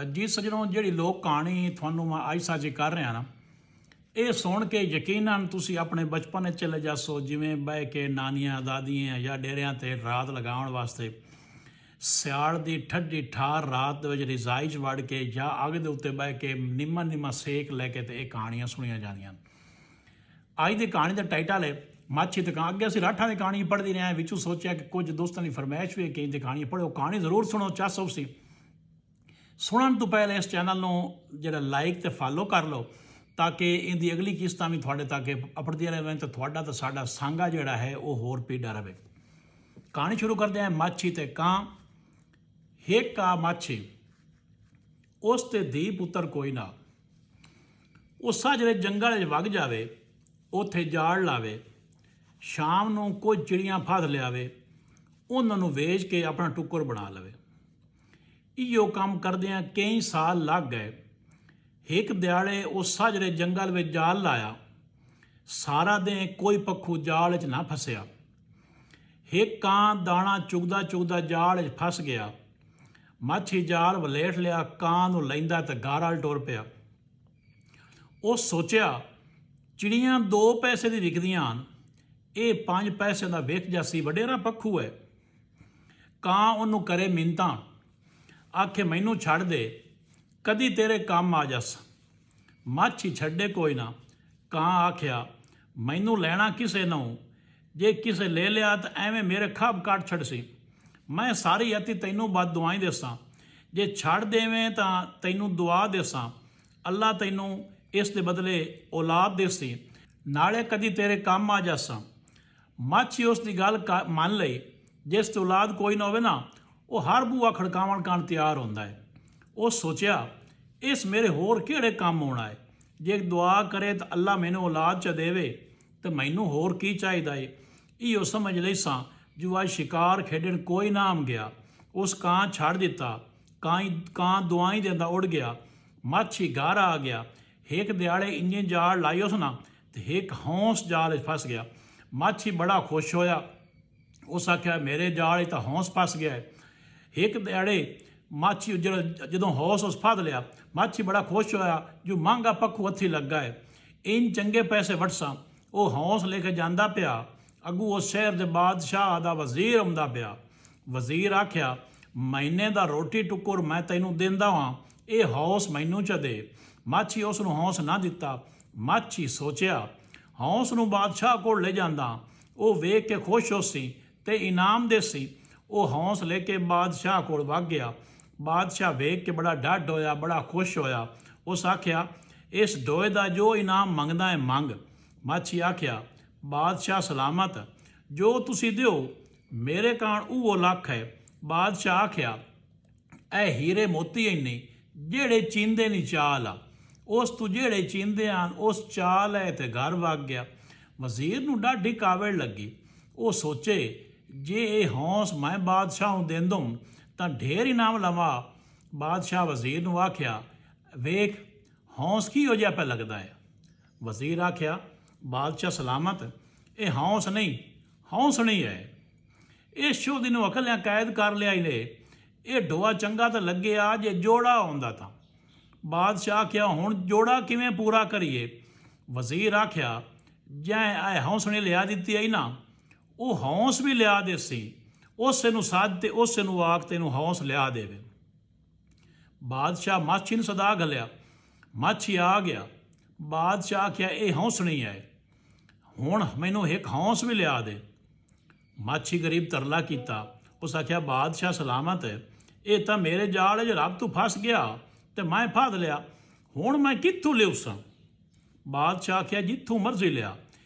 ਜੀ ਸੱਜਣੋ, ਜਿਹੜੀ ਲੋਕ ਕਹਾਣੀ ਤੁਹਾਨੂੰ ਮੈਂ ਅੱਜ ਸਾਂਝੀ ਕਰ ਰਿਹਾ ਨਾ, ਇਹ ਸੁਣ ਕੇ ਯਕੀਨਨ ਤੁਸੀਂ ਆਪਣੇ ਬਚਪਨ ਵਿੱਚ ਚਲੇ ਜਾਸੋ। ਜਿਵੇਂ ਬਹਿ ਕੇ ਨਾਨੀਆਂ ਦਾਦੀਆਂ ਜਾਂ ਡੇਰਿਆਂ 'ਤੇ ਰਾਤ ਲਗਾਉਣ ਵਾਸਤੇ ਸਿਆਲ ਦੀ ਠੰਡੀ ਠਾਰ ਰਾਤ ਦੇ ਵਿੱਚ ਰਜ਼ਾਈ 'ਚ ਵੜ ਕੇ ਜਾਂ ਅੱਗ ਦੇ ਉੱਤੇ ਬਹਿ ਕੇ ਨਿੰਮਾ ਸੇਕ ਲੈ ਕੇ ਤੇ ਇਹ ਕਹਾਣੀਆਂ ਸੁਣੀਆਂ ਜਾਂਦੀਆਂ। ਅੱਜ ਦੀ ਕਹਾਣੀ ਦਾ ਟਾਈਟਲ ਹੈ ਮਾਛੀ ਦੁਕਾਨ। ਅੱਗੇ ਅਸੀਂ ਰਾਠਾਂ ਦੀ ਕਹਾਣੀ ਪੜ੍ਹਦੇ ਰਹੇ, ਵਿੱਚੋਂ ਸੋਚਿਆ ਕਿ ਕੁਝ ਦੋਸਤਾਂ ਦੀ ਫਰਮਾਇਸ਼ ਵੀ ਕਈ ਦੀ ਕਹਾਣੀ ਪੜ੍ਹੋ। ਕਹਾਣੀ ਜ਼ਰੂਰ ਸੁਣੋ, ਚਾਸੋ ਸੀ। ਸੁਣਨ ਤੋਂ ਪਹਿਲੇ ਇਸ ਚੈਨਲ ਨੂੰ ਜਿਹੜਾ ਲਾਈਕ ਤੇ ਫਾਲੋ ਕਰ ਲਓ ਤਾਂ ਕਿ ਇਹਦੀ ਅਗਲੀ ਕਿਸ਼ਤਾਂ ਵੀ ਤੁਹਾਡੇ ਤੱਕ ਅਪੜਦੀਆਂ ਰਹਿਣ ਤੇ ਤੁਹਾਡਾ ਤੇ ਸਾਡਾ ਸਾਂਗਾ ਜਿਹੜਾ ਹੈ ਉਹ ਹੋਰ ਪੀੜਾ ਰਹੇ। ਕਹਾਣੀ ਸ਼ੁਰੂ ਕਰਦੇ ਹਾਂ। ਮਾਛੀ ਤੇ ਕਾਂ। ਇੱਕ ਆ ਮਾਛੀ, ਉਸ ਤੇ ਧੀ ਪੁੱਤਰ ਕੋਈ ਨਾ। ਉਹ ਸਾਜਰੇ ਜੰਗਲ 'ਚ ਵਗ ਜਾਵੇ, ਉੱਥੇ ਜਾਲ ਲਾਵੇ, ਸ਼ਾਮ ਨੂੰ ਕੁਝ ਚਿੜੀਆਂ ਫੜ ਲਿਆਵੇ, ਉਹਨਾਂ ਨੂੰ ਵੇਚ ਕੇ ਆਪਣਾ ਟੁੱਕਰ ਬਣਾ ਲਵੇ। ਇਹੋ ਕੰਮ ਕਰਦਿਆਂ ਕਈ ਸਾਲ ਲੱਗ ਗਏ। ਇੱਕ ਦਿਹਾੜੇ ਉਹ ਸਾਜਰੇ ਜੰਗਲ ਵਿੱਚ ਜਾਲ ਲਾਇਆ। ਸਾਰਾ ਦਿਨ ਕੋਈ ਪੱਖੂ ਜਾਲ 'ਚ ਨਾ ਫਸਿਆ। ਇੱਕ ਕਾਂ ਦਾਣਾ ਚੁਗਦਾ ਜਾਲ 'ਚ ਫਸ ਗਿਆ। ਮਾਛੀ ਜਾਲ ਵਲੇਟ ਲਿਆ, ਕਾਂ ਨੂੰ ਲੈਂਦਾ ਤੇ ਗਾਰਾਂ ਟੁਰ ਪਿਆ। ਉਹ ਸੋਚਿਆ ਚਿੜੀਆਂ 2 ਪੈਸੇ ਦੀ ਵਿਕਦੀਆਂ ਹਨ, ਇਹ 5 ਪੈਸੇ ਦਾ ਵੇਖ ਜਾਸੀ, ਵਡੇਰਾ ਪੱਖੂ ਹੈ। ਕਾਂ ਉਹਨੂੰ ਕਰੇ ਮਿੰਨਤਾਂ, ਆਖੇ ਮੈਨੂੰ ਛੱਡ ਦੇ, ਕਦੀ ਤੇਰੇ ਕੰਮ ਆ ਜਾਸ। ਮਾਛੀ ਛੱਡੇ ਕੋਈ ਨਾ। ਕਾਂ ਆਖਿਆ ਮੈਨੂੰ ਲੈਣਾ ਕਿਸੇ ਨੂੰ, ਜੇ ਕਿਸੇ ਲੈ ਲਿਆ ਤਾਂ ਐਵੇਂ ਮੇਰੇ ਖੱਬ ਕੱਟ ਛੱਡ ਸੀ। ਮੈਂ ਸਾਰੀ ਅਤੀ ਤੈਨੂੰ ਬਦ ਦੁਆਈ ਦੇਸਾਂ, ਜੇ ਛੱਡ ਦੇਵੇਂ ਤਾਂ ਤੈਨੂੰ ਦੁਆ ਦੇਸਾਂ। ਅੱਲਾ ਤੈਨੂੰ ਇਸ ਦੇ ਬਦਲੇ ਔਲਾਦ ਦੇਸੀ, ਨਾਲੇ ਕਦੀ ਤੇਰੇ ਕੰਮ ਆ ਜਾਸਾਂ। ਮਾਛੀ ਉਸ ਦੀ ਗੱਲ ਮੰਨ ਲਈ। ਜਿਸ ਤੇ ਔਲਾਦ ਕੋਈ ਨਾ ਹੋਵੇ ਨਾ, ਉਹ ਹਰ ਬੂਆ ਖੜਕਾਵਣ ਕਰਨ ਤਿਆਰ ਹੁੰਦਾ ਹੈ। ਉਹ ਸੋਚਿਆ ਇਸ ਮੇਰੇ ਹੋਰ ਕਿਹੜੇ ਕੰਮ ਆਉਣਾ ਹੈ। ਜੇ ਦੁਆ ਕਰੇ ਤਾਂ ਅੱਲਾ ਮੈਨੂੰ ਔਲਾਦ 'ਚ ਦੇਵੇ ਤੇ ਮੈਨੂੰ ਹੋਰ ਕੀ ਚਾਹੀਦਾ ਏ। ਇਹੋ ਸਮਝ ਲਈ ਸਾਂ ਜੋ ਅੱਜ ਸ਼ਿਕਾਰ ਖੇਡਣ ਕੋਈ ਨਾ ਆਮ ਗਿਆ। ਉਸ ਕਾਂ ਛੱਡ ਦਿੱਤਾ। ਕਾਂ ਦੁਆਈ ਦਿੰਦਾ ਉੜ ਗਿਆ। ਮਾਛੀ ਘਰ ਆ ਗਿਆ। ਇੱਕ ਦਿਹਾੜੇ ਇੰਨੇ ਜਾਲ ਲਾਈ ਉਸ ਨਾ ਤੇ ਇੱਕ ਹੌਂਸ ਜਾਲ 'ਚ ਫਸ ਗਿਆ। ਮਾਛੀ ਬੜਾ ਖੁਸ਼ ਹੋਇਆ। ਉਸ ਆਖਿਆ ਮੇਰੇ ਜਾਲ 'ਚ ਤਾਂ ਹੌਂਸ ਫਸ ਗਿਆ ਹੈ। ਇੱਕ ਦਿਹਾੜੇ ਮਾਛੀ ਜਦੋਂ ਹੌਂਸ ਉਸ ਫੜ ਲਿਆ, ਮਾਛੀ ਬੜਾ ਖੁਸ਼ ਹੋਇਆ ਜੋ ਮਹਿੰਗਾ ਪੱਖੂ ਹੱਥੀ ਲੱਗਾ ਹੈ। ਇੰਨ ਚੰਗੇ ਪੈਸੇ ਵਟਸਾਂ। ਉਹ ਹੌਂਸ ਲੈ ਕੇ ਜਾਂਦਾ ਪਿਆ। ਅੱਗੂ ਉਸ ਸ਼ਹਿਰ ਦੇ ਬਾਦਸ਼ਾਹ ਦਾ ਵਜ਼ੀਰ ਆਉਂਦਾ ਪਿਆ। ਵਜ਼ੀਰ ਆਖਿਆ ਮਹੀਨੇ ਦਾ ਰੋਟੀ ਟੁੱਕਰ ਮੈਂ ਤੈਨੂੰ ਦਿੰਦਾ ਹਾਂ, ਇਹ ਹੌਂਸ ਮੈਨੂੰ 'ਚ ਦੇ। ਮਾਛੀ ਉਸ ਨੂੰ ਹੌਂਸ ਨਾ ਦਿੱਤਾ। ਮਾਛੀ ਸੋਚਿਆ ਹੌਂਸ ਨੂੰ ਬਾਦਸ਼ਾਹ ਕੋਲ ਲੈ ਜਾਂਦਾ, ਉਹ ਵੇਖ ਕੇ ਖੁਸ਼ ਹੋ ਸੀ ਤੇ ਇਨਾਮ ਦੇ ਸੀ। ਉਹ ਹੌਂਸ ਲੈ ਕੇ ਬਾਦਸ਼ਾਹ ਕੋਲ ਵਗ ਗਿਆ। ਬਾਦਸ਼ਾਹ ਵੇਖ ਕੇ ਬੜਾ ਡੱਢ ਹੋਇਆ, ਬੜਾ ਖੁਸ਼ ਹੋਇਆ। ਉਸ ਆਖਿਆ ਇਸ ਡੋਏ ਦਾ ਜੋ ਇਨਾਮ ਮੰਗਦਾ ਹੈ ਮੰਗ। ਮਾਛੀ ਆਖਿਆ ਬਾਦਸ਼ਾਹ ਸਲਾਮਤ, ਜੋ ਤੁਸੀਂ ਦਿਓ ਮੇਰੇ ਕਾਣ ਉਹ ਲੱਖ ਹੈ। ਬਾਦਸ਼ਾਹ ਆਖਿਆ ਇਹ ਹੀਰੇ ਮੋਤੀ ਇੰਨੇ ਜਿਹੜੇ ਚੀਂਦੇ ਨਹੀਂ ਚਾਲ ਆ, ਉਸ ਤੋਂ ਜਿਹੜੇ ਚੀਂਦੇ ਹਨ ਉਸ ਚਾਲ ਹੈ ਤੇ ਘਰ ਵਗ ਗਿਆ। ਵਜ਼ੀਰ ਨੂੰ ਡਾਢੀ ਕਾਵੜ ਲੱਗੀ। ਉਹ ਸੋਚੇ ਜੇ ਇਹ ਹੌਂਸ ਮੈਂ ਬਾਦਸ਼ਾਹ ਨੂੰ ਦੇਂ ਦੂੰ ਤਾਂ ਢੇਰ ਇਨਾਮ ਲਵਾਂ। ਬਾਦਸ਼ਾਹ ਵਜ਼ੀਰ ਨੂੰ ਆਖਿਆ ਵੇਖ ਹੌਂਸ ਕਿਹੋ ਜਿਹਾ ਪਿਆ ਲੱਗਦਾ ਹੈ। ਵਜ਼ੀਰ ਆਖਿਆ ਬਾਦਸ਼ਾਹ ਸਲਾਮਤ, ਇਹ ਹੌਂਸ ਨਹੀਂ ਹੌਂਸਣੀ ਹੈ। ਇਹ ਸ਼ੋਧੀ ਨੂੰ ਅਕਲਿਆਂ ਕੈਦ ਕਰ ਲਿਆ ਇਹਨੇ। ਇਹ ਡੋਆ ਚੰਗਾ ਤਾਂ ਲੱਗਿਆ ਜੇ ਜੋੜਾ ਆਉਂਦਾ ਤਾਂ। ਬਾਦਸ਼ਾਹ ਆਖਿਆ ਹੁਣ ਜੋੜਾ ਕਿਵੇਂ ਪੂਰਾ ਕਰੀਏ। ਵਜ਼ੀਰ ਆਖਿਆ ਜੈ ਇਹ ਹੌਂਸਣੀ ਲਿਆ ਦਿੱਤੀ ਹੈ ਨਾ, ਉਹ ਹੌਂਸ ਵੀ ਲਿਆ ਦੇ ਸੀ। ਉਸੇ ਨੂੰ ਸਾਧ ਤੇ ਉਸੇ ਨੂੰ ਆਖ ਤੈਨੂੰ ਹੌਂਸ ਲਿਆ ਦੇਵੇ। ਬਾਦਸ਼ਾਹ ਮਾਛੀ ਨੂੰ ਸਦਾ ਘੱਲਿਆ। ਮਾਛੀ ਆ ਗਿਆ। ਬਾਦਸ਼ਾਹ ਆਖਿਆ ਇਹ ਹੌਂਸਣੀ ਹੈ, ਹੁਣ ਮੈਨੂੰ ਇੱਕ ਹੌਂਸ ਵੀ ਲਿਆ ਦੇ। ਮਾਛੀ ਗਰੀਬ ਤਰਲਾ ਕੀਤਾ। ਉਸ ਆਖਿਆ ਬਾਦਸ਼ਾਹ ਸਲਾਮਤ ਹੈ, ਇਹ ਤਾਂ ਮੇਰੇ ਜਾਲ 'ਚ ਰੱਬ ਤੋਂ ਫਸ ਗਿਆ ਤੇ ਮੈਂ ਫੜ ਲਿਆ, ਹੁਣ ਮੈਂ ਕਿੱਥੋਂ ਲਿਆਉ ਸਾਂ। ਬਾਦਸ਼ਾਹ ਆਖਿਆ ਜਿੱਥੋਂ ਮਰਜ਼ੀ ਲਿਆ,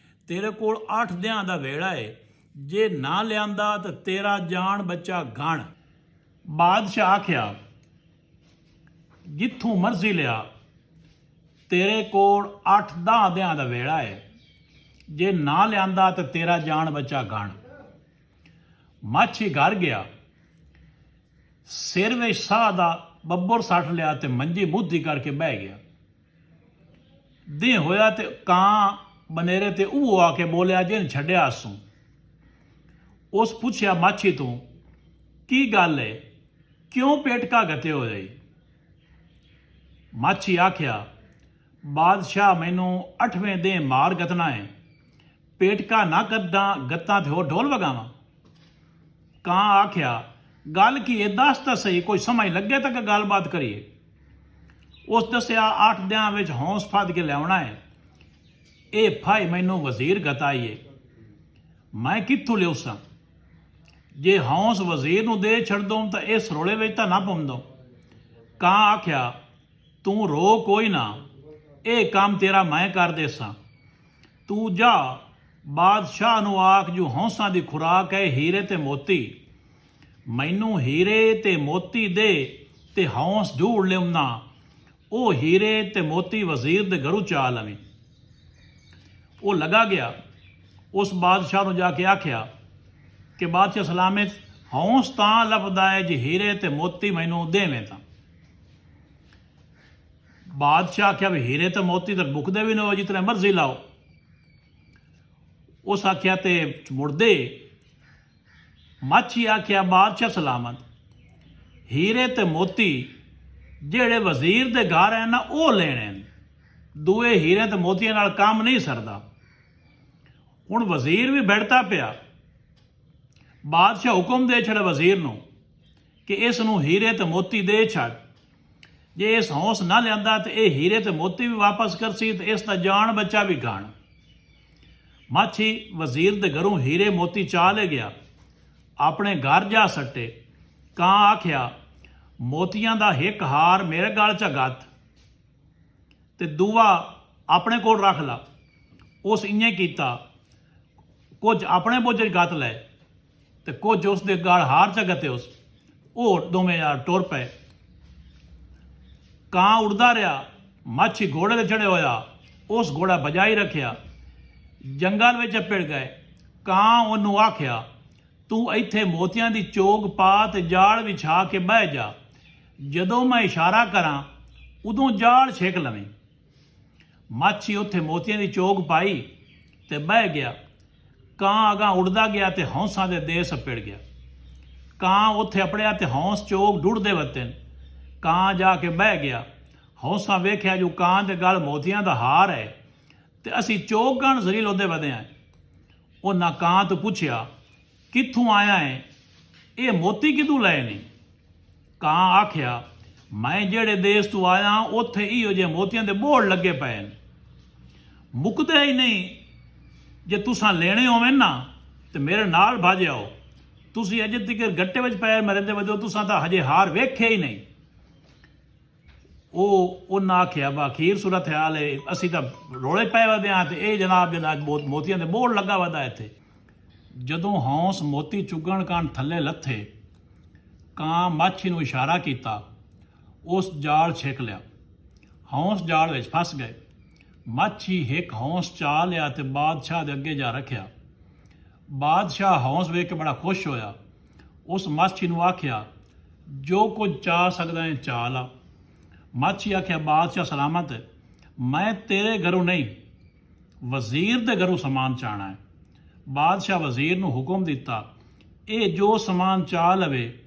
ਤੇਰੇ ਕੋਲ 8 ਦਿਨਾਂ ਦਾ ਵੇੜਾ ਹੈ, ਜੇ ਨਾ ਲਿਆਂਦਾ ਤਾਂ ਤੇਰਾ ਜਾਨ ਬੱਚਾ ਗਣ। ਬਾਦਸ਼ਾਹ ਆਖਿਆ ਜਿੱਥੋਂ ਮਰਜ਼ੀ ਲਿਆ, ਤੇਰੇ ਕੋਲ 8-10 ਦਿਨਾਂ ਦਾ ਵੇੜਾ ਹੈ, ਜੇ ਨਾ ਲਿਆਂਦਾ ਤਾਂ ਤੇਰਾ ਜਾਨ ਬੱਚਾ ਗਣ। ਮਾਛੀ ਘਰ ਗਿਆ। ਸਿਰ ਵਿੱਚ ਸਾਹ ਦਾ ਬੱਬਰ ਸੱਟ ਲਿਆ ਤੇ ਮੰਜੀ ਮੁੱਧੀ ਕਰਕੇ ਬਹਿ ਗਿਆ। ਦਿਨ ਹੋਇਆ ਤੇ ਕਾਂ ਬਨੇਰੇ ਤੇ ਉਹ ਆ ਕੇ ਬੋਲਿਆ ਜਿਹਨੇ ਛੱਡਿਆ ਅਸੂ। ਉਸ ਪੁੱਛਿਆ ਮਾਛੀ ਤੋਂ ਕੀ ਗੱਲ ਹੈ, ਕਿਉਂ ਪੇਟਕਾ ਗਤੇ ਹੋ ਜਾਈ। ਮਾਛੀ ਆਖਿਆ, ਬਾਦਸ਼ਾਹ ਮੈਨੂੰ 8ਵੇਂ ਦੇ ਮਾਰ ਗਤਨਾ ਹੈ, ਪੇਟਕਾ ਨਾ ਕੱਦਾਂ ਗੱਤਾਂ ਤੇ ਹੋਰ ਢੋਲ ਵਗਾਵਾਂ। ਕਾਂ ਆਖਿਆ, ਗੱਲ ਕੀ ਇਹ ਦੱਸ ਤਾਂ ਸਹੀ, ਕੋਈ ਸਮਝ ਲੱਗੇ ਤੱਕ ਗੱਲਬਾਤ ਕਰੀਏ। ਉਸ ਦੱਸਿਆ, 8 ਦਿਨਾਂ ਵਿੱਚ ਹੌਂਸ ਫੱਦ ਕੇ ਲਿਆਉਣਾ ਹੈ। ਇਹ ਭਾਈ ਮੈਨੂੰ ਵਜ਼ੀਰ ਗਤਾਈਏ, ਮੈਂ ਕਿੱਥੋਂ ਲਿਆਉਸਾਂ? ਜੇ ਹੌਂਸ ਵਜ਼ੀਰ ਨੂੰ ਦੇ ਛੱਡਦੋਂ ਤਾਂ ਇਸ ਰੋਲੇ ਵਿੱਚ ਤਾਂ ਨਾ ਪਾਉਂਦੋ। ਕਾਂ ਆਖਿਆ, ਤੂੰ ਰੋ ਕੋਈ ਨਾ, ਇਹ ਕੰਮ ਤੇਰਾ ਮੈਂ ਕਰ ਦੇਸਾਂ। ਤੂੰ ਜਾ ਬਾਦਸ਼ਾਹ ਨੂੰ ਆਖ ਜੋ ਹੌਂਸਾਂ ਦੀ ਖੁਰਾਕ ਹੈ ਹੀਰੇ ਤੇ ਮੋਤੀ, ਮੈਨੂੰ ਹੀਰੇ ਤੇ ਮੋਤੀ ਦੇ ਤੇ ਹੌਂਸ ਜੋੜ ਲਿਆਉਣਾ। ਉਹ ਹੀਰੇ ਤੇ ਮੋਤੀ ਵਜ਼ੀਰ ਦੇ ਘਰੋਂ ਚਾ ਲਵੇਂ। ਉਹ ਲਗਾ ਗਿਆ, ਉਸ ਬਾਦਸ਼ਾਹ ਨੂੰ ਜਾ ਕੇ ਆਖਿਆ ਕਿ ਬਾਦਸ਼ਾਹ ਸਲਾਮਤ, ਹੌਂਸ ਤਾਂ ਲੱਭਦਾ ਹੈ ਜੇ ਹੀਰੇ ਤੇ ਮੋਤੀ ਮੈਨੂੰ ਦੇਵੇਂ ਤਾਂ। ਬਾਦਸ਼ਾਹ ਆਖਿਆ, ਵੀ ਹੀਰੇ ਤੇ ਮੋਤੀ ਤਾਂ ਮੁੱਕਦੇ ਵੀ ਨਾ, ਜਿਤਨੇ ਮਰਜ਼ੀ ਲਾਓ। ਉਸ ਆਖਿਆ ਤੇ ਮੁੜਦੇ। ਮਾਛੀ ਆਖਿਆ, ਬਾਦਸ਼ਾਹ ਸਲਾਮਤ, ਹੀਰੇ ਤੇ ਮੋਤੀ ਜਿਹੜੇ ਵਜ਼ੀਰ ਦੇ ਘਰ ਹੈ ਨਾ ਉਹ ਲੈਣੇ ਨੇ, ਦੂਏ ਹੀਰੇ ਤੇ ਮੋਤੀਆਂ ਨਾਲ ਕੰਮ ਨਹੀਂ ਸਰਦਾ। ਹੁਣ ਵਜ਼ੀਰ ਵੀ ਬੈਠਦਾ ਪਿਆ। ਬਾਦਸ਼ਾਹ ਹੁਕਮ ਦੇ ਛੱਡ ਵਜ਼ੀਰ ਨੂੰ ਕਿ ਇਸ ਨੂੰ ਹੀਰੇ ਤੇ ਮੋਤੀ ਦੇ ਛੱਡ। ਜੇ ਇਸ ਹੌਂਸ ਨਾ ਲਿਆਂਦਾ ਤੇ ਇਹ ਹੀਰੇ ਤੇ ਮੋਤੀ ਵੀ ਵਾਪਸ ਕਰਸੀ ਤੇ ਇਸ ਦਾ ਜਾਨ ਬੱਚਾ ਵੀ ਗਾਣ। ਮਾਛੀ ਵਜ਼ੀਰ ਦੇ ਘਰੋਂ ਹੀਰੇ ਮੋਤੀ ਚਾਹ ਲੈ ਗਿਆ, ਆਪਣੇ ਘਰ ਜਾ ਸੱਟੇ। ਕਾਂ ਆਖਿਆ, ਮੋਤੀਆਂ ਦਾ ਇੱਕ ਹਾਰ ਮੇਰੇ ਗਲ 'ਚ ਗੱਤ ਤੇ ਦੂਆ ਆਪਣੇ ਕੋਲ ਰੱਖ ਲਾ। ਉਸ ਇੰਨੇ ਕੀਤਾ, ਕੁਝ ਆਪਣੇ ਬੋਝ 'ਚ ਗੱਤ ਲੈ ਤੇ ਕੁਝ ਉਸ ਦੇ ਗਲ ਹਾਰ 'ਚ ਗੱਤੇ। ਉਹ ਦੋਵੇਂ ਯਾਰ ਟੁਰ ਪਏ। ਕਾਂ ਉੜਦਾ ਰਿਹਾ, ਮਾਛੀ ਘੋੜੇ 'ਤੇ ਚੜ੍ਹਿਆ ਹੋਇਆ, ਉਸ ਘੋੜਾ ਬਜਾਈ ਰੱਖਿਆ। ਜੰਗਲ ਵਿੱਚ ਪਿੜ ਗਏ। ਕਾਂ ਉਹਨੂੰ ਆਖਿਆ, ਤੂੰ ਇੱਥੇ ਮੋਤੀਆਂ ਦੀ ਚੋਗ ਪਾ ਤੇ ਜਾਲ ਵਿਛਾ ਕੇ ਬਹਿ ਜਾ, ਜਦੋਂ ਮੈਂ ਇਸ਼ਾਰਾ ਕਰਾਂ ਉਦੋਂ ਜਾਲ ਛੇਕ ਲਵੇਂ। ਮਾਛੀ ਉੱਥੇ ਮੋਤੀਆਂ ਦੀ ਚੋਗ ਪਾਈ ਤੇ ਬਹਿ ਗਿਆ। ਕਾਂ ਅਗਾਂਹ ਉੜਦਾ ਗਿਆ ਤੇ ਹੌਂਸਾਂ ਦੇ ਦੇਸ ਪਿੜ ਗਿਆ। ਕਾਂ ਉੱਥੇ ਅਪੜਿਆ ਤੇ ਹੌਂਸ ਚੋਗ ਡੁੱੜਦੇ ਵਤਨ। ਕਾਂ ਜਾ ਕੇ ਬਹਿ ਗਿਆ। ਹੌਂਸਾਂ ਵੇਖਿਆ ਜੋ ਕਾਂ ਦੇ ਗਲ ਮੋਤੀਆਂ ਦਾ ਹਾਰ ਹੈ ਤੇ ਅਸੀਂ ਚੋਗ ਗਣ ਜ਼ਰੀਲ ਉਹਦੇ ਵਧੇ ਹਾਂ। ਉਹਨਾਂ ਕਾਂ ਤੋਂ ਪੁੱਛਿਆ, ਕਿੱਥੋਂ ਆਇਆ ਹੈ, ਇਹ ਮੋਤੀ ਕਿਦੋਂ ਲਏ ਨੇ? ਕਾਂ ਆਖਿਆ, ਮੈਂ ਜਿਹੜੇ ਦੇਸ਼ ਤੋਂ ਆਇਆ ਉੱਥੇ ਇਹੋ ਜਿਹੇ ਮੋਤੀਆਂ ਦੇ ਬੋੜ ਲੱਗੇ ਪਏ ਨੇ, ਮੁੱਕਦੇ ਹੀ ਨਹੀਂ। ਜੇ ਤੁਸਾਂ ਲੈਣੇ ਹੋਵੇ ਨਾ ਤੇ ਮੇਰੇ ਨਾਲ ਭੱਜ ਆਓ। ਤੁਸੀਂ ਅਜੇ ਤੱਕ ਗੱਟੇ ਵਿੱਚ ਪਏ ਮਰਦੇ ਵਜੋ, ਤੁਸਾਂ ਤਾਂ ਹਜੇ ਹਾਰ ਵੇਖਿਆ ਹੀ ਨਹੀਂ। ਉਹਨਾਂ ਆਖਿਆ, ਅਖੀਰ ਸੂਰਤ ਹਾਲ ਹੈ, ਅਸੀਂ ਤਾਂ ਰੋਲੇ ਪਏ ਵਧੇ ਹਾਂ ਤੇ ਇਹ ਜਨਾਬ ਮੋਤੀਆਂ ਦੇ ਬੋੜ ਲੱਗਾ ਵਧਾ ਇੱਥੇ। ਜਦੋਂ ਹੌਂਸ ਮੋਤੀ ਚੁੱਗਣ ਕਾਰਨ ਥੱਲੇ ਲੱਥੇ, ਕਾਂ ਮਾਛੀ ਨੂੰ ਇਸ਼ਾਰਾ ਕੀਤਾ, ਉਸ ਜਾਲ ਛੇਕ ਲਿਆ। ਹੌਂਸ ਜਾਲ ਵਿੱਚ ਫਸ ਗਏ। ਮਾਛੀ ਇੱਕ ਹੌਂਸ ਚਾ ਲਿਆ ਤੇ ਬਾਦਸ਼ਾਹ ਦੇ ਅੱਗੇ ਜਾ ਰੱਖਿਆ। ਬਾਦਸ਼ਾਹ ਹੌਂਸ ਵੇਖ ਕੇ ਬੜਾ ਖੁਸ਼ ਹੋਇਆ। ਉਸ ਮਾਛੀ ਨੂੰ ਆਖਿਆ, ਜੋ ਕੁਝ ਚਾਹ ਸਕਦਾ ਹੈ ਚਾਹ ਲਾ। ਮਾਛੀ ਆਖਿਆ, ਬਾਦਸ਼ਾਹ ਸਲਾਮਤ, ਮੈਂ ਤੇਰੇ ਘਰੋਂ ਨਹੀਂ ਵਜ਼ੀਰ ਦੇ ਘਰੋਂ ਸਮਾਨ ਚਾਹਣਾ ਹੈ। ਬਾਦਸ਼ਾਹ ਵਜ਼ੀਰ ਨੂੰ ਹੁਕਮ ਦਿੱਤਾ, ਇਹ ਜੋ ਸਮਾਨ ਚਾਹ ਲਵੇ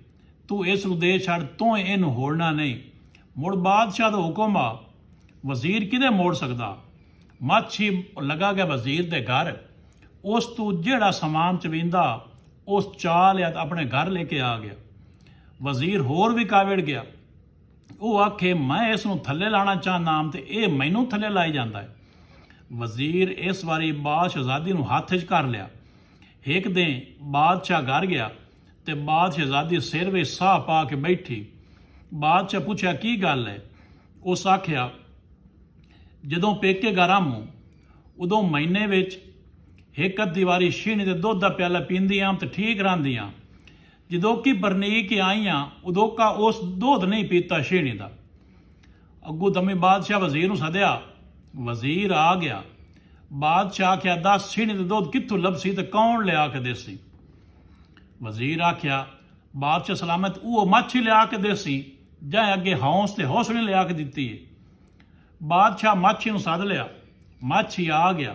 ਤੂੰ ਇਸ ਨੂੰ ਦੇ ਛੱਡ, ਤੂੰ ਇਹਨੂੰ ਹੋੜਨਾ ਨਹੀਂ। ਮੁੜ ਬਾਦਸ਼ਾਹ ਦਾ ਹੁਕਮ ਆ, ਵਜ਼ੀਰ ਕਿਹਦੇ ਮੋੜ ਸਕਦਾ। ਮਾਛੀ ਲਗਾ ਗਿਆ ਵਜ਼ੀਰ ਦੇ ਘਰ। ਉਸ ਤੋਂ ਜਿਹੜਾ ਸਮਾਨ ਚਵੀਂਦਾ ਉਸ ਚਾਹ ਲਿਆ ਤਾਂ ਆਪਣੇ ਘਰ ਲੈ ਕੇ ਆ ਗਿਆ। ਵਜ਼ੀਰ ਹੋਰ ਵੀ ਕਾਵੜ ਗਿਆ। ਉਹ ਆਖੇ, ਮੈਂ ਇਸ ਨੂੰ ਥੱਲੇ ਲਾਣਾ ਚਾਹੁੰਦਾ ਤੇ ਇਹ ਮੈਨੂੰ ਥੱਲੇ ਲਾਈ ਜਾਂਦਾ ਹੈ। ਵਜ਼ੀਰ ਇਸ ਵਾਰੀ ਬਾਦਸ਼ਾਹਜ਼ਾਦੀ ਨੂੰ ਹੱਥ 'ਚ ਕਰ ਲਿਆ। ਇੱਕ ਦਿਨ ਬਾਦਸ਼ਾਹ ਘਰ ਗਿਆ ਤੇ ਬਾਦਸ਼ਾਹਜ਼ਾਦੀ ਸਿਰ ਵਿੱਚ ਸਾਹ ਪਾ ਕੇ ਬੈਠੀ। ਬਾਦਸ਼ਾਹ ਪੁੱਛਿਆ, ਕੀ ਗੱਲ ਹੈ? ਉਸ ਆਖਿਆ, ਜਦੋਂ ਪੇਕੇ ਘਰ ਆਵਾਂ ਉਦੋਂ ਮਹੀਨੇ ਵਿੱਚ ਇੱਕ ਅੱਧੀ ਵਾਰੀ ਛੀਣੀ ਦੇ ਦੁੱਧ ਦਾ ਪਿਆਲਾ ਪੀਂਦੀਆਂ ਤੇ ਠੀਕ ਰਹਿੰਦੀਆਂ। ਜਦੋਂ ਕਿ ਬਰਨੀਕ ਆਈਆਂ ਉਦੋਂ ਕਾ ਉਸ ਦੁੱਧ ਨਹੀਂ ਪੀਤਾ ਛੀਣੀ ਦਾ। ਅੱਗੋਂ ਦਮੇ ਬਾਦਸ਼ਾਹ ਵਜ਼ੀਰ ਨੂੰ ਸੱਦਿਆ। ਵਜ਼ੀਰ ਆ ਗਿਆ। ਬਾਦਸ਼ਾਹ ਆਖਿਆ, ਦੱਸ ਛੀਣੀ ਦੇ ਦੁੱਧ ਕਿੱਥੋਂ ਲੱਭਸੀ ਤੇ ਕੌਣ ਲਿਆ ਕੇ ਦੇਸੀ? ਵਜ਼ੀਰ ਆਖਿਆ, ਬਾਦਸ਼ਾਹ ਸਲਾਮਤ, ਉਹ ਮਾਛੀ ਲਿਆ ਕੇ ਦੇਸੀ ਜਾਂ ਅੱਗੇ ਹੌਂਸ ਤੇ ਹੌਸਲੇ ਲਿਆ ਕੇ ਦਿੱਤੀ ਹੈ। ਬਾਦਸ਼ਾਹ ਮਾਛੀ ਨੂੰ ਸੱਦ ਲਿਆ। ਮਾਛੀ ਆ ਗਿਆ।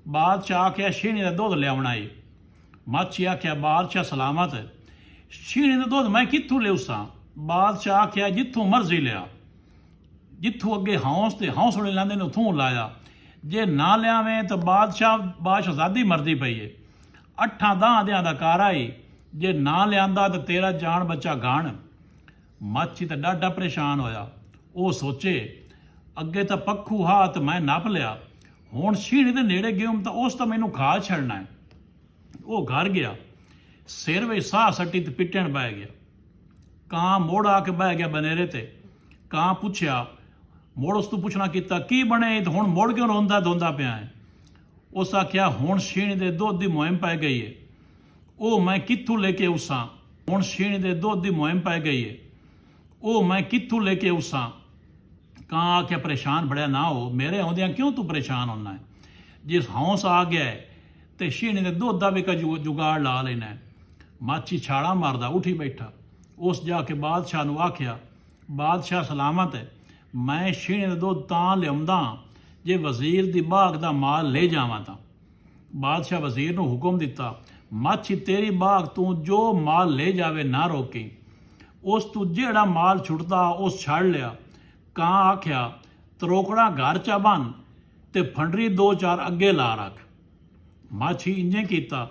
ਬਾਦਸ਼ਾਹ ਆਖਿਆ, ਛੀਣੀ ਦਾ ਦੁੱਧ ਲਿਆਉਣਾ ਏ। ਮਾਛੀ ਆਖਿਆ, ਬਾਦਸ਼ਾਹ ਸਲਾਮਤ, ਛੀਣੀ ਦਾ ਦੁੱਧ ਮੈਂ ਕਿੱਥੋਂ ਲਿਆਉਸਾਂ? ਬਾਦਸ਼ਾਹ ਆਖਿਆ, ਜਿੱਥੋਂ ਮਰਜ਼ੀ ਲਿਆ। ਜਿੱਥੋਂ ਅੱਗੇ ਹੌਂਸ ਤੇ ਹੌਂਸਲੇ ਲਾਂਦੇ ਨੇ ਉੱਥੋਂ ਲਾਇਆ। ਜੇ ਨਾ ਲਿਆਵੇਂ ਤਾਂ ਬਾਦਸ਼ਾਹ ਆਜ਼ਾਦੀ ਮਰਦੀ ਪਈ ਏ। 8-10 ਦਿਆਂ ਦਾ ਕਾਰਾ ਈ, ਜੇ ਨਾ ਲਿਆਂਦਾ ਤਾਂ ਤੇਰਾ ਜਾਨ ਬੱਚਾ ਗਾਣ। ਮਾਛੀ ਤਾਂ ਡਾਢਾ ਪਰੇਸ਼ਾਨ ਹੋਇਆ। ਉਹ ਸੋਚੇ ਅੱਗੇ ਤਾਂ ਪੱਖੂ ਹਾ ਤੇ ਮੈਂ ਨੱਪ ਲਿਆ, ਹੁਣ ਛੀਣੀ ਦੇ ਨੇੜੇ ਗਿਉਮ ਤਾਂ ਉਸ ਤਾਂ ਮੈਨੂੰ ਖਾ ਛੱਡਣਾ ਹੈ। ਉਹ ਘਰ ਗਿਆ, ਸਿਰ ਵਿੱਚ ਸਾਹ ਸੱਟੀ ਤੇ ਪਿੱਟਣ ਬਹਿ ਗਿਆ। ਕਾਂ ਮੋੜ ਆ ਕੇ ਬਹਿ ਗਿਆ ਬਨੇਰੇ ਤੇ। ਕਾਂ ਪੁੱਛਿਆ, ਮੋੜ ਉਸ ਤੋਂ ਪੁੱਛਣਾ ਕੀਤਾ, ਕੀ ਬਣੇ ਤੇ ਹੁਣ ਮੋੜ ਕਿਉਂ ਰੋਂਦਾ ਧੋਂਦਾ ਪਿਆ ਹੈ? ਉਸ ਆਖਿਆ, ਹੁਣ ਛੀਣੀ ਦੇ ਦੁੱਧ ਦੀ ਮੁਹਿੰਮ ਪੈ ਗਈ ਏ। ਉਹ ਮੈਂ ਕਿੱਥੋਂ ਲੈ ਕੇ ਆਉਸਾਂ? ਹੁਣ ਛੀਣੀ ਦੇ ਦੁੱਧ ਦੀ ਮੁਹਿੰਮ ਪੈ ਗਈ ਏ, ਉਹ ਮੈਂ ਕਿੱਥੋਂ ਲੈ ਕੇ ਆਉਸਾਂ? ਕਾਂ ਆਖਿਆ, ਪਰੇਸ਼ਾਨ ਬੜਿਆ ਨਾ ਹੋ, ਮੇਰੇ ਆਉਂਦਿਆਂ ਕਿਉਂ ਤੂੰ ਪਰੇਸ਼ਾਨ ਹੁੰਦਾ ਹੈ? ਜਿਸ ਹੌਂਸ ਆ ਗਿਆ ਹੈ ਤੇ ਛੀਣੀ ਦੇ ਦੁੱਧ ਦਾ ਵੀ ਜੁਗਾੜ ਲਾ ਲੈਣਾ ਹੈ। ਮਾਛੀ ਛਾਲਾ ਮਾਰਦਾ ਉੱਠੀ ਬੈਠਾ। ਉਸ ਜਾ ਕੇ ਬਾਦਸ਼ਾਹ ਨੂੰ ਆਖਿਆ, ਬਾਦਸ਼ਾਹ ਸਲਾਮਤ ਹੈ, ਮੈਂ ਛੀਣੇ ਦਾ ਦੁੱਧ ਤਾਂ ਲਿਆਉਂਦਾ ਜੇ ਵਜ਼ੀਰ ਦੀ ਬਾਗ ਦਾ ਮਾਲ ਲੈ ਜਾਵਾਂ ਤਾਂ। ਬਾਦਸ਼ਾਹ ਵਜ਼ੀਰ ਨੂੰ ਹੁਕਮ ਦਿੱਤਾ, ਮਾਛੀ ਤੇਰੀ ਬਾਗ ਤੂੰ ਜੋ ਮਾਲ ਲੈ ਜਾਵੇ ਨਾ ਰੋਕੀ, ਉਸ ਤੂੰ ਜਿਹੜਾ ਮਾਲ ਛੁੱਟਦਾ ਉਸ ਛੱਡ ਲਿਆ। ਕਾਂ ਆਖਿਆ, ਤਰੋਕੜਾ ਘਰ ਚਾ ਬੰਨ ਤੇ ਫੰਡਰੀ 2-4 ਅੱਗੇ ਲਾ ਰੱਖ। ਮਾਛੀ ਇੰਜੇ ਕੀਤਾ,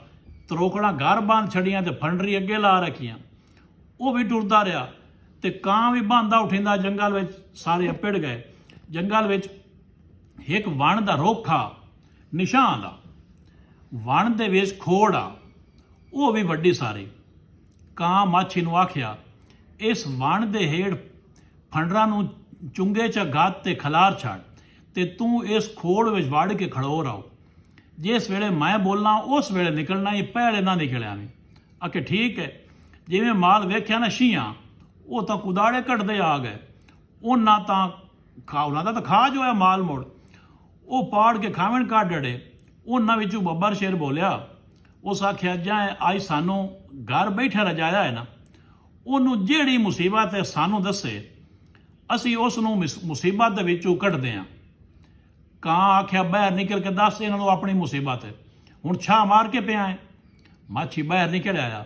ਤਰੋਕੜਾ ਘਰ ਬੰਨ ਛੜੀਆਂ ਤੇ ਫੰਡਰੀ ਅੱਗੇ ਲਾ ਰੱਖੀਆਂ। ਉਹ ਵੀ ਟੁਰਦਾ ਰਿਹਾ ਤੇ ਕਾਂ ਵੀ ਬੰਦਾ ਉਠਿੰਦਾ ਜੰਗਲ ਵਿੱਚ। ਸਾਰੇ ਅੱਪੜ ਗਏ। ਜੰਗਲ ਵਿੱਚ ਇੱਕ ਵਣ ਦਾ ਰੁੱਖ ਆ, ਨਿਸ਼ਾਨ ਦਾ। ਵਣ ਦੇ ਵਿੱਚ ਖੋੜ ਆ, ਉਹ ਵੀ ਵੱਡੀ ਸਾਰੀ। ਕਾਂ ਮਾਛੀ ਨੂੰ ਆਖਿਆ, ਇਸ ਵਣ ਦੇ ਹੇਠ ਫੰਡਰਾਂ ਨੂੰ ਚੁੰਗੇ 'ਚ ਗੱਤ ਤੇ ਖਲਾਰ ਛੱਡ ਤੇ ਤੂੰ ਇਸ ਖੋੜ ਵਿੱਚ ਵੜ ਕੇ ਖੜੋ ਰਹੋ। ਜਿਸ ਵੇਲੇ ਮੈਂ ਬੋਲਾਂ ਉਸ ਵੇਲੇ ਨਿਕਲਣਾ ਹੀ, ਪਹਿਲੇ ਨਾ ਨਿਕਲਿਆ ਨਹੀਂ। ਆਖੇ ਠੀਕ ਹੈ। ਜਿਵੇਂ ਮਾਲ ਵੇਖਿਆ ਨਾ ਛੀਆਂ, ਉਹ ਤਾਂ ਕੁਦਾੜੇ ਕੱਢਦੇ ਆ ਗਏ। ਉਹਨਾਂ ਦਾ ਤਾਂ ਖਾ ਜੋ ਹੈ ਮਾਲ ਮੋੜ। ਉਹ ਪਾੜ ਕੇ ਖਾਵਣ ਕੱਢ ਡੜੇ। ਉਹਨਾਂ ਵਿੱਚੋਂ ਬੱਬਰ ਸ਼ੇਰ ਬੋਲਿਆ। ਉਸ ਆਖਿਆ, ਜਾਂ ਅੱਜ ਸਾਨੂੰ ਘਰ ਬੈਠਾ ਰਜਾਇਆ ਹੈ ਨਾ, ਉਹਨੂੰ ਜਿਹੜੀ ਮੁਸੀਬਤ ਹੈ ਸਾਨੂੰ ਦੱਸੇ, ਅਸੀਂ ਉਸ ਨੂੰ ਮੁਸੀਬਤ ਦੇ ਵਿੱਚੋਂ ਕੱਢਦੇ ਹਾਂ। ਕਾਂ ਆਖਿਆ, ਬਾਹਰ ਨਿਕਲ ਕੇ ਦੱਸ ਇਹਨਾਂ ਨੂੰ ਆਪਣੀ ਮੁਸੀਬਤ ਹੈ, ਹੁਣ ਛਾਂ ਮਾਰ ਕੇ ਪਿਆ ਹੈ। ਮਾਛੀ ਬਾਹਰ ਨਿਕਲ ਆਇਆ।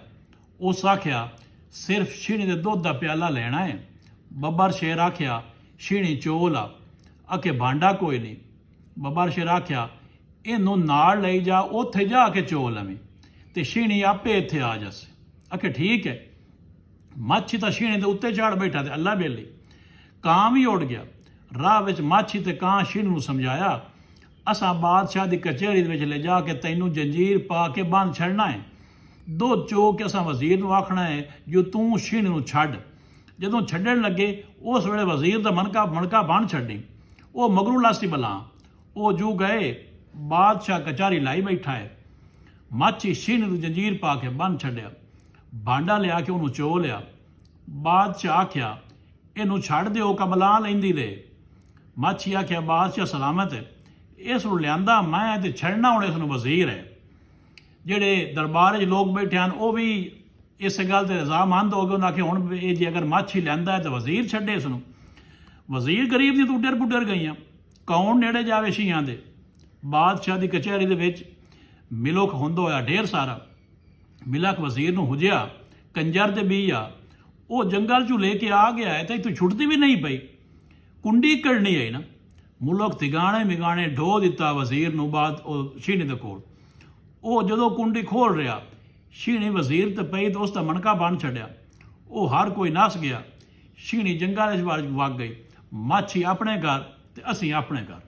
ਉਸ ਆਖਿਆ, ਸਿਰਫ ਛੀਣੀ ਦੇ ਦੁੱਧ ਦਾ ਪਿਆਲਾ ਲੈਣਾ ਹੈ। ਬੱਬਰ ਸ਼ੇਰ ਆਖਿਆ, ਛੀਣੀ ਚੋਲ ਆ। ਆਖੇ ਭਾਂਡਾ ਕੋਈ ਨਹੀਂ। ਬੱਬਰ ਸ਼ੇਰ ਆਖਿਆ, ਇਹਨੂੰ ਨਾਲ ਲਈ ਜਾ, ਉੱਥੇ ਜਾ ਕੇ ਚੋਲ ਲਵੇਂ ਤੇ ਛੀਣੀ ਆਪੇ ਇੱਥੇ ਆ ਜਾਸੇ। ਆਖੇ ਠੀਕ ਹੈ। ਮਾਛੀ ਤਾਂ ਛੀਣੇ ਦੇ ਉੱਤੇ ਚੜ੍ਹ ਬੈਠਾ ਤੇ ਅੱਲਾ ਬੇਲੀ। ਕਾਂ ਵੀ ਉੱਡ ਗਿਆ। ਰਾਹ ਵਿੱਚ ਮਾਛੀ ਤੇ ਕਾਂ ਛੀਣੀ ਨੂੰ ਸਮਝਾਇਆ, ਅਸਾਂ ਬਾਦਸ਼ਾਹ ਦੀ ਕਚਹਿਰੀ ਦੇ ਵਿੱਚ ਲੈ ਜਾ ਕੇ ਤੈਨੂੰ ਜੰਜੀਰ ਪਾ ਕੇ ਬੰਨ੍ਹ ਛੱਡਣਾ ਹੈ। ਦੁੱਧ ਚੋ ਕੇ ਅਸਾਂ ਵਜ਼ੀਰ ਨੂੰ ਆਖਣਾ ਹੈ ਜੋ ਤੂੰ ਛੀਣੀ ਨੂੰ ਛੱਡ। ਜਦੋਂ ਛੱਡਣ ਲੱਗੇ ਉਸ ਵੇਲੇ ਵਜ਼ੀਰ ਦਾ ਮਣਕਾ ਬੰਨ੍ਹ ਛੱਡੀ। ਉਹ ਮਗਰੂ ਲਾਸੀ ਬਲਾ। ਉਹ ਜੂ ਗਏ। ਬਾਦਸ਼ਾਹ ਕਚਹਿਰੀ ਲਾਈ ਬੈਠਾ ਹੈ। ਮਾਛੀ ਛੀਣੀ ਨੂੰ ਜੰਜੀਰ ਪਾ ਕੇ ਬੰਨ੍ਹ ਛੱਡਿਆ। ਭਾਂਡਾ ਲਿਆ ਕੇ ਉਹਨੂੰ ਚੋ ਲਿਆ। ਬਾਦਸ਼ਾਹ ਆਖਿਆ, ਇਹਨੂੰ ਛੱਡ ਦਿਓ, ਕਬਲਾ ਲੈਂਦੀ ਦੇ। ਮਾਛੀ ਆਖਿਆ, ਬਾਦਸ਼ਾਹ ਸਲਾਮਤ ਹੈ, ਇਸ ਨੂੰ ਲਿਆਂਦਾ ਮੈਂ ਤੇ ਛੱਡਣਾ ਹੁਣ ਇਸ ਨੂੰ ਵਜ਼ੀਰ ਹੈ। ਜਿਹੜੇ ਦਰਬਾਰ 'ਚ ਲੋਕ ਬੈਠੇ ਹਨ ਉਹ ਵੀ ਇਸ ਗੱਲ ਤੇ ਰਜ਼ਾਮੰਦ ਹੋ ਗਏ। ਉਹਨਾਂ ਆਖਿਆ, ਹੁਣ ਇਹ ਜੇ ਅਗਰ ਮਾਛੀ ਲਿਆਂਦਾ ਹੈ ਤਾਂ ਵਜ਼ੀਰ ਛੱਡੇ ਇਸ ਨੂੰ। ਵਜ਼ੀਰ ਗਰੀਬ ਦੀ ਟੁੱਟਰ ਪੁੱਟਰ ਗਈਆਂ, ਕੌਣ ਨੇੜੇ ਜਾਵੇ ਛੀਆਂ ਦੇ। ਬਾਦਸ਼ਾਹ ਦੀ ਕਚਹਿਰੀ ਦੇ ਵਿੱਚ ਮਿਲਕ ਹੁੰਦਾ ਹੋਇਆ ਢੇਰ ਸਾਰਾ। ਮਿਲਕ ਵਜ਼ੀਰ ਨੂੰ ਹੁਜਿਆ, ਕੰਜਰ ਦੇ ਵੀ ਆ। ਉਹ ਜੰਗਲ 'ਚੋਂ ਲੈ ਕੇ ਆ ਗਿਆ ਹੈ ਤਾਂ ਇੱਥੋਂ ਛੁੱਟਦੀ ਵੀ ਨਹੀਂ ਪਈ। ਕੁੰਡੀ ਕੱਢਣੀ ਹੈ ਨਾ। ਮੁਲਕ ਤਿਗਾਣੇ ਮਿਗਾਣੇ ਢੋ ਦਿੱਤਾ ਵਜ਼ੀਰ ਨੂੰ। ਬਾਅਦ ਉਹ ਛੀਣੀ ਦੇ ਕੋਲ ਉਹ ਜਦੋਂ ਕੁੰਡੀ ਖੋਲ ਰਿਹਾ, ਛੀਣੀ ਵਜ਼ੀਰ ਤੇ ਪਈ ਤਾਂ ਉਸ ਦਾ ਮਣਕਾ ਬੰਨ੍ਹ ਛੱਡਿਆ। ਉਹ ਹਰ ਕੋਈ ਨੱਸ ਗਿਆ। ਛੀਣੀ ਜੰਗਲ ਵਿੱਚ ਵਗ ਗਈ। ਮਾਛੀ ਆਪਣੇ ਘਰ ਤੇ ਅਸੀਂ ਆਪਣੇ ਘਰ।